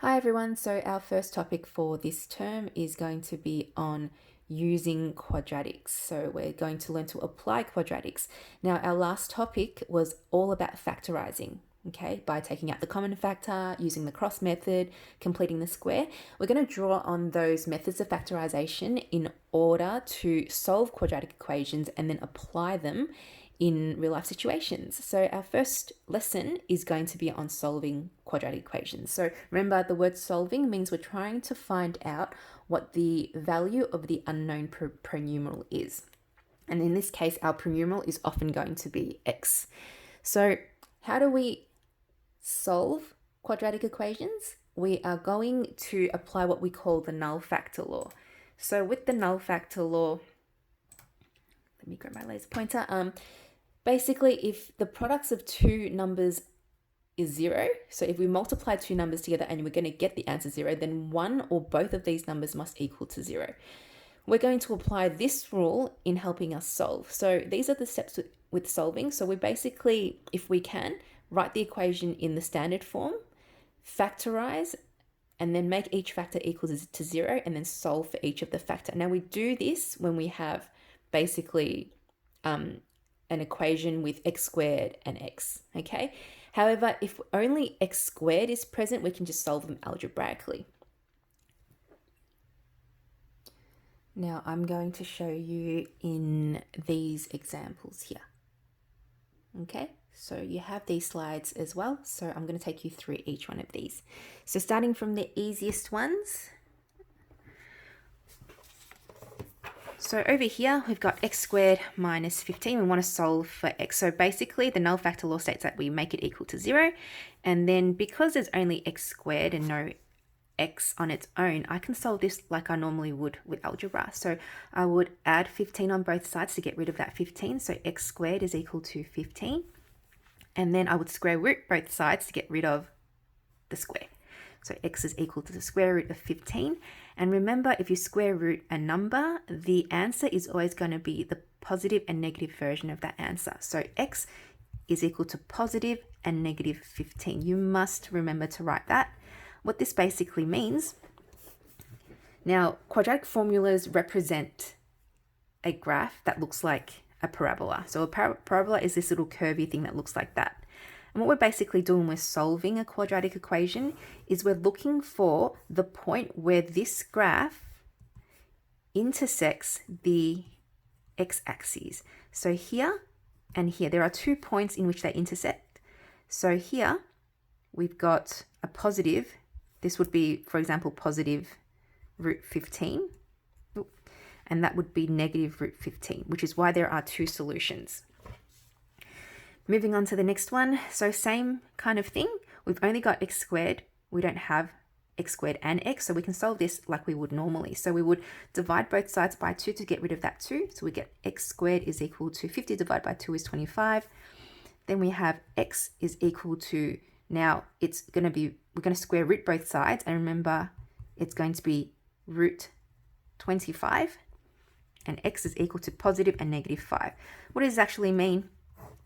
Hi everyone, so our first topic for this term is going to be on using quadratics. So we're going to learn to apply quadratics. Now our last topic was all about factorizing, okay, by taking out the common factor, using the cross method, completing the square. We're going to draw on those methods of factorization in order to solve quadratic equations and then apply them in real life situations. So our first lesson is going to be on solving quadratic equations. So remember, the word solving means we're trying to find out what the value of the unknown pronumeral is. And in this case, our pronumeral is often going to be x. So how do we solve quadratic equations? We are going to apply what we call the null factor law. So with the null factor law, let me grab my laser pointer. Basically, if the products of two numbers is 0, so if we multiply two numbers together and we're going to get the answer 0, then one or both of these numbers must equal to 0. We're going to apply this rule in helping us solve. So these are the steps with solving. So we basically, if we can, write the equation in the standard form, factorize, and then make each factor equal to 0, and then solve for each of the factor. Now we do this when we have basically an equation with x squared and x, okay? However, if only x squared is present, we can just solve them algebraically. Now I'm going to show you in these examples here. Okay, so you have these slides as well, so I'm going to take you through each one of these. So starting from the easiest ones, so over here, we've got x squared minus 15. We want to solve for x. So basically, the null factor law states that we make it equal to 0. And then because there's only x squared and no x on its own, I can solve this like I normally would with algebra. So I would add 15 on both sides to get rid of that 15. So x squared is equal to 15. And then I would square root both sides to get rid of the square. So x is equal to the square root of 15. And remember, if you square root a number, the answer is always going to be the positive and negative version of that answer. So x is equal to positive and negative 15. You must remember to write that. What this basically means, now quadratic formulas represent a graph that looks like a parabola. So a parabola is this little curvy thing that looks like that. And what we're basically doing when we're solving a quadratic equation is we're looking for the point where this graph intersects the x-axis. So here and here, there are 2 points in which they intersect. So here we've got a positive. This would be, for example, positive root 15. And that would be negative root 15, which is why there are 2 solutions. Moving on to the next one. So same kind of thing. We've only got x squared. We don't have x squared and x, so we can solve this like we would normally. So we would divide both sides by 2 to get rid of that 2. So we get x squared is equal to 50 divided by 2 is 25. Then we have x is equal to, now it's going to be, we're going to square root both sides. And remember, it's going to be root 25. And x is equal to positive and negative 5. What does this actually mean?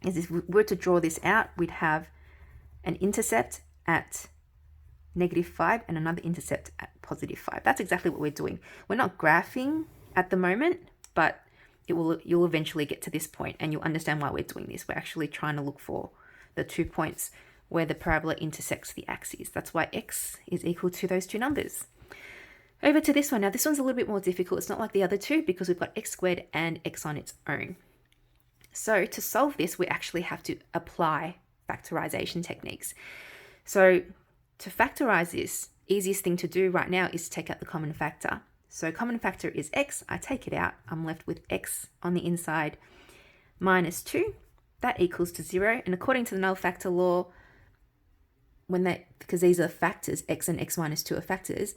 Is if we were to draw this out, we'd have an intercept at negative 5 and another intercept at positive 5. That's exactly what we're doing. We're not graphing at the moment, but you'll eventually get to this point and you'll understand why we're doing this. We're actually trying to look for the 2 points where the parabola intersects the axes. That's why x is equal to those 2 numbers. Over to this one. Now this one's a little bit more difficult. It's not like the other 2 because we've got x squared and x on its own. So to solve this, we actually have to apply factorization techniques. So to factorize this, easiest thing to do right now is to take out the common factor. So common factor is x. I take it out. I'm left with x on the inside minus 2. That equals to 0. And according to the null factor law, because these are factors, x and x minus 2 are factors,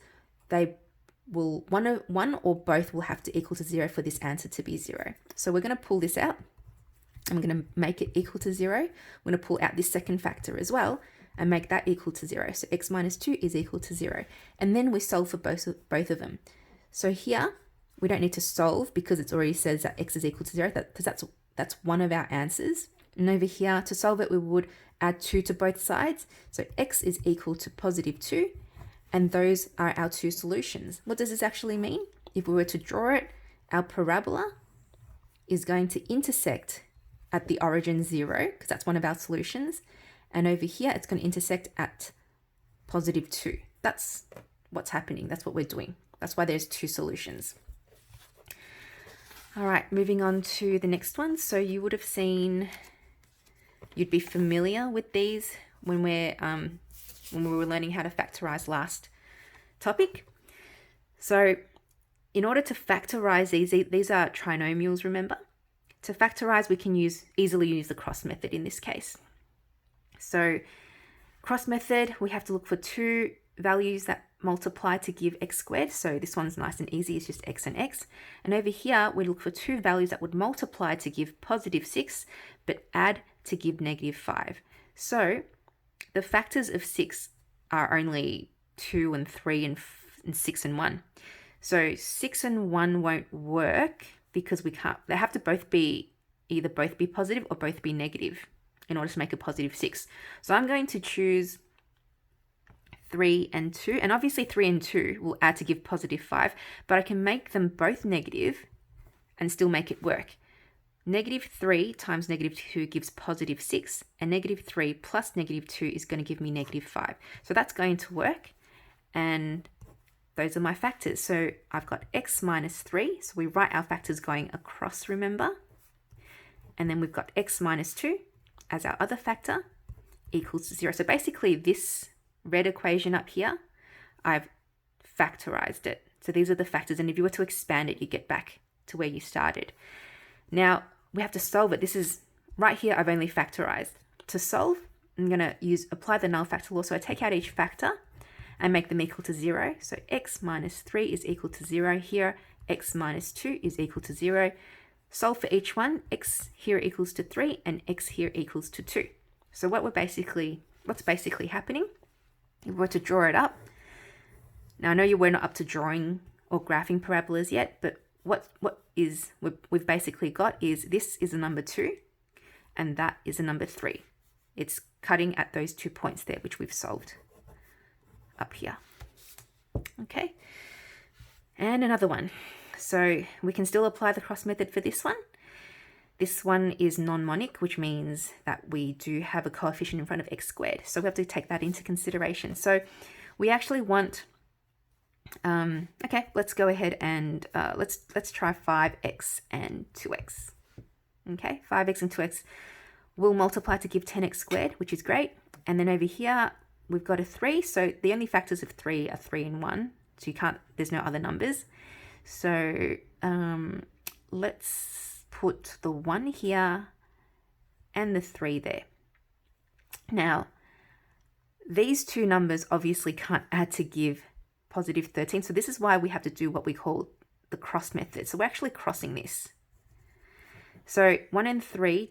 they will, one or both will have to equal to 0 for this answer to be 0. So we're going to pull this out. I'm going to make it equal to 0. I'm going to pull out this second factor as well and make that equal to 0. So x minus 2 is equal to 0. And then we solve for both of them. So here, we don't need to solve because it already says that x is equal to 0, because that's one of our answers. And over here, to solve it, we would add 2 to both sides. So x is equal to positive 2. And those are our two solutions. What does this actually mean? If we were to draw it, our parabola is going to intersect at the origin 0, because that's one of our solutions. And over here, it's going to intersect at positive 2. That's what's happening. That's what we're doing. That's why there's two solutions. All right, moving on to the next one. So you would have seen, you'd be familiar with these when we were learning how to factorize last topic. So in order to factorize these are trinomials, remember? To factorize, we can easily use the cross method in this case. So cross method, we have to look for two values that multiply to give x squared. So this one's nice and easy, it's just x and x. And over here, we look for two values that would multiply to give positive 6, but add to give negative 5. So the factors of 6 are only 2 and 3 and 6 and 1. So 6 and 1 won't work because we can't, they have to either both be positive or both be negative in order to make a positive 6. So I'm going to choose 3 and 2, and obviously 3 and 2 will add to give positive 5, but I can make them both negative and still make it work. Negative 3 times negative 2 gives positive 6, and negative 3 plus negative 2 is going to give me negative 5. So that's going to work, and those are my factors. So I've got x minus 3, so we write our factors going across, remember? And then we've got x minus 2 as our other factor equals to 0. So basically this red equation up here, I've factorized it. So these are the factors, and if you were to expand it, you get back to where you started. Now we have to solve it. This is right here, I've only factorized. To solve, I'm going to apply the null factor law. So I take out each factor and make them equal to 0. So x minus 3 is equal to 0 here, x minus 2 is equal to 0. Solve for each one, x here equals to 3 and x here equals to 2. So what's basically happening, if we were to draw it up, now I know we're not up to drawing or graphing parabolas yet, but we've basically got is this is a number 2 and that is a number 3. It's cutting at those 2 points there, which we've solved up here. Okay, and another one. So we can still apply the cross method for this one. This one is non-monic, which means that we do have a coefficient in front of x squared. So we have to take that into consideration. So we actually want, okay, let's go ahead and let's try 5x and 2x. Okay, 5x and 2x will multiply to give 10x squared, which is great. And then over here, we've got a 3. So the only factors of 3 are 3 and 1. So there's no other numbers. So let's put the 1 here and the 3 there. Now, these two numbers obviously can't add to give positive 13. So this is why we have to do what we call the cross method. So we're actually crossing this. So 1 and 3,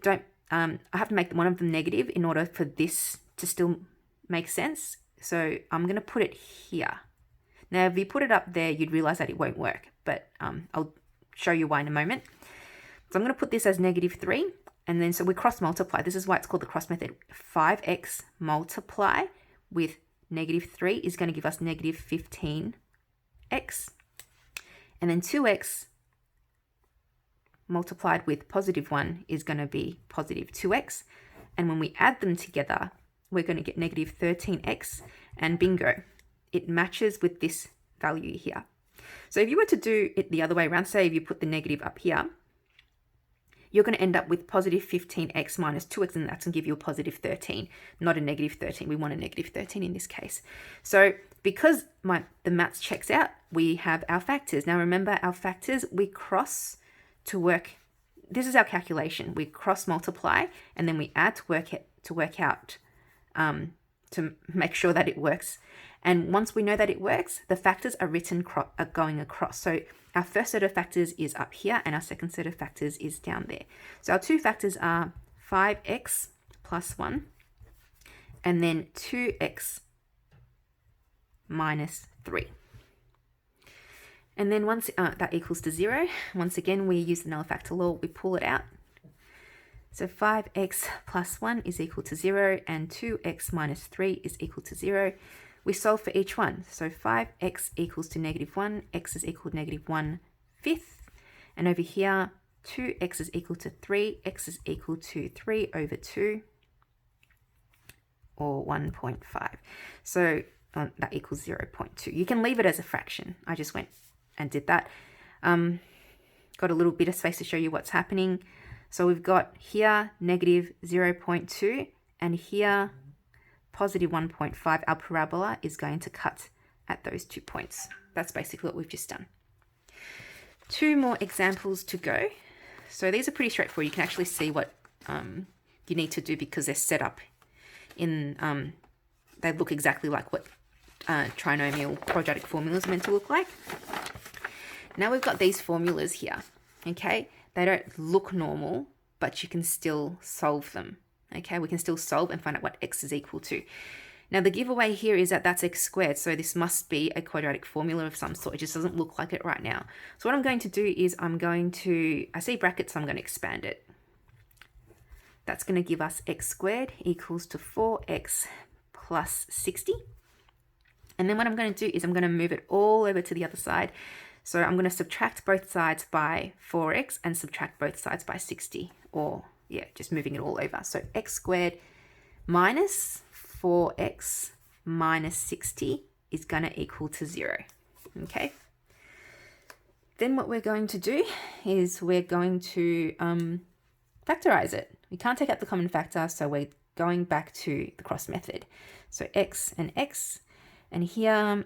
I have to make one of them negative in order for this to still make sense. So I'm going to put it here. Now, if you put it up there, you'd realize that it won't work, but I'll show you why in a moment. So I'm going to put this as negative 3, and then so we cross multiply. This is why it's called the cross method. 5x multiply with negative 3 is going to give us negative 15x, and then 2x multiplied with positive 1 is going to be positive 2x, and when we add them together, we're going to get negative 13x, and bingo, it matches with this value here. So if you were to do it the other way around, say if you put the negative up here, you're going to end up with positive 15x minus 2x, and that's going to give you a positive 13, not a negative 13. We want a negative 13 in this case. So because the maths checks out, we have our factors. Now remember, our factors, we cross to work. This is our calculation. We cross multiply, and then we add to work out, to make sure that it works. And once we know that it works, the factors are going across. So our first set of factors is up here, and our second set of factors is down there. So our two factors are 5x plus 1, and then 2x minus 3. And then once that equals to 0, once again, we use the null factor law, we pull it out. So 5x plus 1 is equal to 0, and 2x minus 3 is equal to 0. we solve for each one. So 5x equals to -1, x is equal to -1/5. And over here, 2x is equal to 3, x is equal to 3/2, or 1.5. So that equals 0.2. You can leave it as a fraction. I just went and did that. Got a little bit of space to show you what's happening. So we've got here -0.2 and here +1.5. Our parabola is going to cut at those 2 points. That's basically what we've just done. 2 more examples to go. So these are pretty straightforward. You can actually see what you need to do because they're set up in, they look exactly like what trinomial quadratic formulas are meant to look like. Now we've got these formulas here, okay? They don't look normal, but you can still solve them, okay? We can still solve and find out what x is equal to. Now the giveaway here is that that's x squared, so this must be a quadratic formula of some sort. It just doesn't look like it right now. So what I'm going to do is I see brackets, so I'm going to expand it. That's going to give us x squared equals to 4x plus 60. And then what I'm going to do is I'm going to move it all over to the other side. So I'm going to subtract both sides by 4x and subtract both sides by 60. Or, yeah, just moving it all over. So x squared minus 4x minus 60 is going to equal to 0. Okay. Then what we're going to do is we're going to factorize it. We can't take out the common factor, so we're going back to the cross method. So x and x, and here